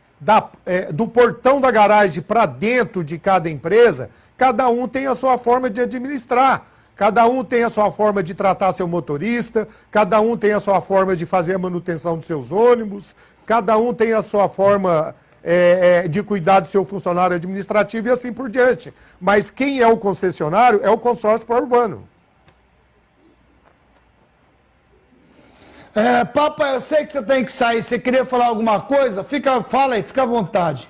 do portão da garagem para dentro de cada empresa, cada um tem a sua forma de administrar. Cada um tem a sua forma de tratar seu motorista, cada um tem a sua forma de fazer a manutenção dos seus ônibus, cada um tem a sua forma de cuidar do seu funcionário administrativo e assim por diante. Mas quem é o concessionário é o consórcio pró-urbano. Papa, eu sei que você tem que sair. Você queria falar alguma coisa? Fala aí, fica à vontade.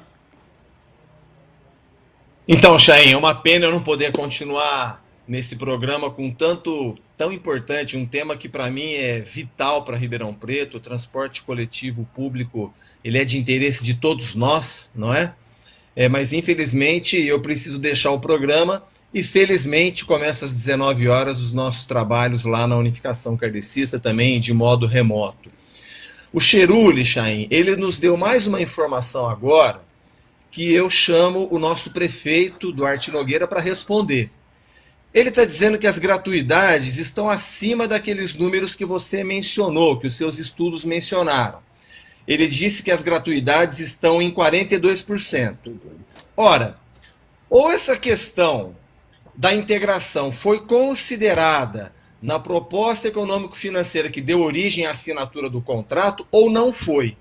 Então, Chain, é uma pena eu não poder continuar nesse programa com tão importante, um tema que para mim é vital para Ribeirão Preto. O transporte coletivo público, ele é de interesse de todos nós, não é? Mas infelizmente eu preciso deixar o programa e felizmente começa às 19 horas os nossos trabalhos lá na Unificação Kardecista, também de modo remoto. O Cheruli, Chain, ele nos deu mais uma informação agora que eu chamo o nosso prefeito, Duarte Nogueira, para responder. Ele está dizendo que as gratuidades estão acima daqueles números que você mencionou, que os seus estudos mencionaram. Ele disse que as gratuidades estão em 42%. Ora, ou essa questão da integração foi considerada na proposta econômico-financeira que deu origem à assinatura do contrato, ou não foi.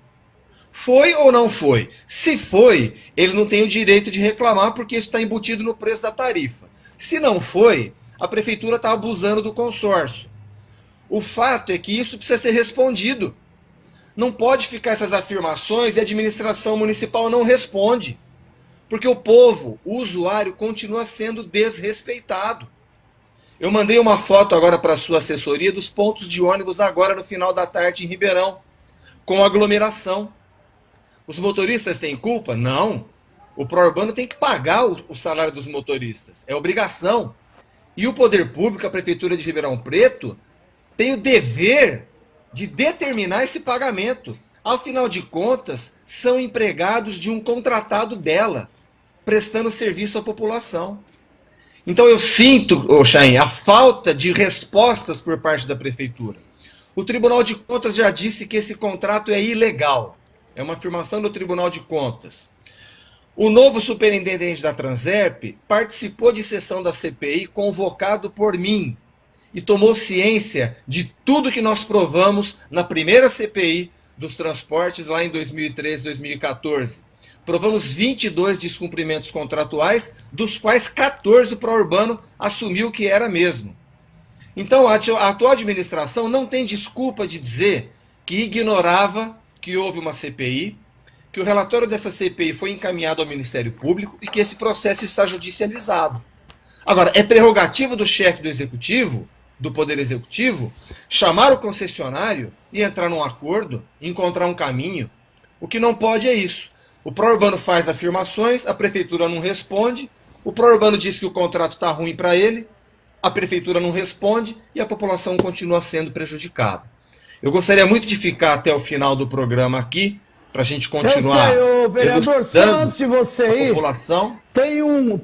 Foi ou não foi? Se foi, ele não tem o direito de reclamar porque isso está embutido no preço da tarifa. Se não foi, a prefeitura está abusando do consórcio. O fato é que isso precisa ser respondido. Não pode ficar essas afirmações e a administração municipal não responde. Porque o povo, o usuário, continua sendo desrespeitado. Eu mandei uma foto agora para a sua assessoria dos pontos de ônibus agora no final da tarde em Ribeirão, com aglomeração. Os motoristas têm culpa? Não. O pró-urbano tem que pagar o salário dos motoristas. É obrigação. E o poder público, a Prefeitura de Ribeirão Preto, tem o dever de determinar esse pagamento. Afinal de contas, são empregados de um contratado dela, prestando serviço à população. Então eu sinto, Chain, a falta de respostas por parte da Prefeitura. O Tribunal de Contas já disse que esse contrato é ilegal. É uma afirmação do Tribunal de Contas. O novo superintendente da Transerp participou de sessão da CPI convocado por mim e tomou ciência de tudo que nós provamos na primeira CPI dos transportes lá em 2013, 2014. Provamos 22 descumprimentos contratuais, dos quais 14 o pró-urbano assumiu que era mesmo. Então, a atual administração não tem desculpa de dizer que ignorava que houve uma CPI, que o relatório dessa CPI foi encaminhado ao Ministério Público e que esse processo está judicializado. Agora, é prerrogativa do chefe do Executivo, do Poder Executivo, chamar o concessionário e entrar num acordo, encontrar um caminho. O que não pode é isso. O pró-urbano faz afirmações, a Prefeitura não responde, o pró-urbano diz que o contrato está ruim para ele, a Prefeitura não responde e a população continua sendo prejudicada. Eu gostaria muito de ficar até o final do programa aqui, para a gente continuar. Eu sei, vereador, só antes de você ir, população. Tem um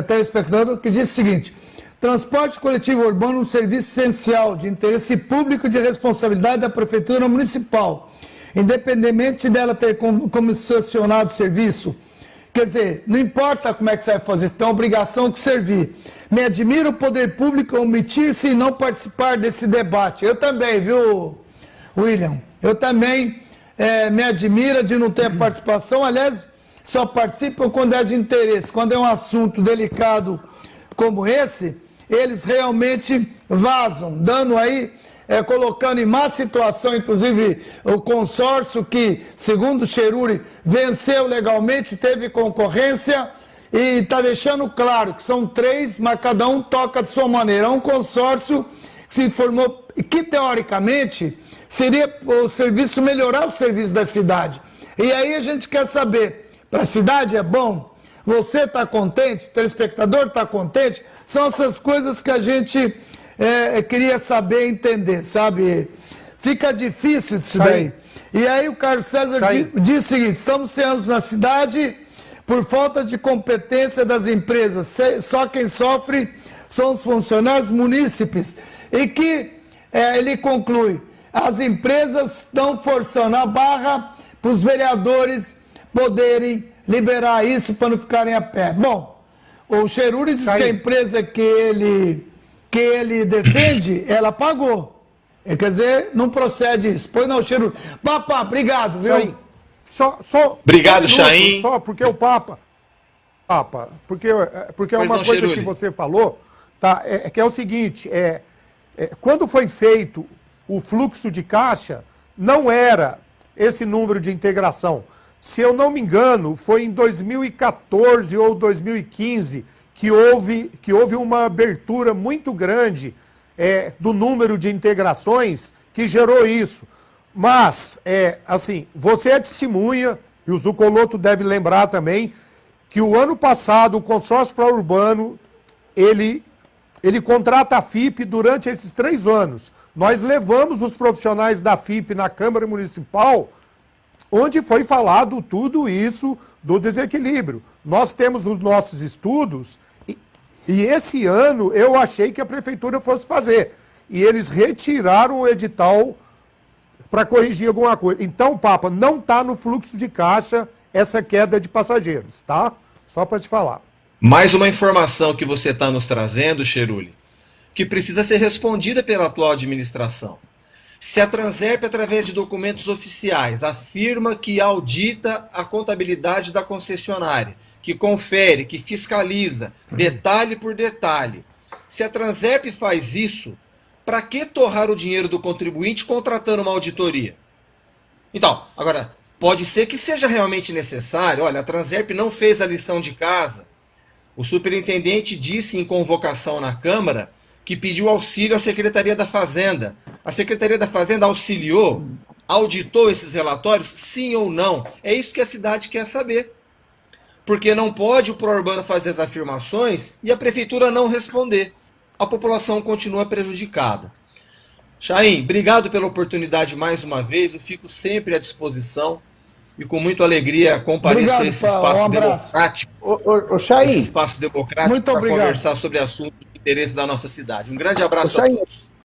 telespectador que diz o seguinte: transporte coletivo urbano é um serviço essencial de interesse público de responsabilidade da Prefeitura Municipal, independentemente dela ter comissionado o serviço. Quer dizer, não importa como é que você vai fazer, tem a obrigação de servir. Me admira o poder público omitir-se e não participar desse debate. Eu também, viu, William? Eu também me admiro de não ter participação. Aliás, só participam quando é de interesse. Quando é um assunto delicado como esse, eles realmente vazam, dando aí, colocando em má situação, inclusive o consórcio que, segundo o Cheruli, venceu legalmente, teve concorrência e está deixando claro que são 3, mas cada um toca de sua maneira. É um consórcio que se formou, que teoricamente seria o serviço, melhorar o serviço da cidade. E aí a gente quer saber, para a cidade é bom? Você está contente? O telespectador está contente? São essas coisas que a gente queria saber, entender, sabe? Fica difícil disso daí. E aí o Carlos César diz o seguinte: estamos sendo na cidade por falta de competência das empresas. Só quem sofre são os funcionários munícipes. E que ele conclui, as empresas estão forçando a barra para os vereadores poderem liberar isso para não ficarem a pé. Bom, o Cheruri diz que a empresa que ele defende, ela pagou. Quer dizer, não procede isso. Pois não, Cheruri. Papa, obrigado, viu? Chaim, obrigado, Chaim. Só porque o Papa, porque é uma coisa que você falou, tá? Que é o seguinte, quando foi feito o fluxo de caixa, não era esse número de integração. Se eu não me engano, foi em 2014 ou 2015 que houve uma abertura muito grande do número de integrações que gerou isso. Mas, assim, você é testemunha, e o Zucoloto deve lembrar também, que o ano passado o consórcio pró-urbano, ele contrata a FIP durante esses 3 anos. Nós levamos os profissionais da FIP na Câmara Municipal, onde foi falado tudo isso do desequilíbrio. Nós temos os nossos estudos, e esse ano eu achei que a Prefeitura fosse fazer. E eles retiraram o edital para corrigir alguma coisa. Então, Papa, não está no fluxo de caixa essa queda de passageiros, tá? Só para te falar. Mais uma informação que você está nos trazendo, Cheruli, que precisa ser respondida pela atual administração. Se a Transerp, através de documentos oficiais, afirma que audita a contabilidade da concessionária, que confere, que fiscaliza, detalhe por detalhe, se a Transerp faz isso, para que torrar o dinheiro do contribuinte contratando uma auditoria? Então, agora, pode ser que seja realmente necessário. Olha, a Transerp não fez a lição de casa. O superintendente disse em convocação na Câmara que pediu auxílio à Secretaria da Fazenda. A Secretaria da Fazenda auxiliou, auditou esses relatórios, sim ou não? É isso que a cidade quer saber. Porque não pode o pró-urbano fazer as afirmações e a Prefeitura não responder. A população continua prejudicada. Chaim, obrigado pela oportunidade mais uma vez. Eu fico sempre à disposição e com muita alegria compareço a esse espaço democrático. Chaim, esse espaço democrático para conversar sobre assuntos de interesse da nossa cidade. Um grande abraço a todos.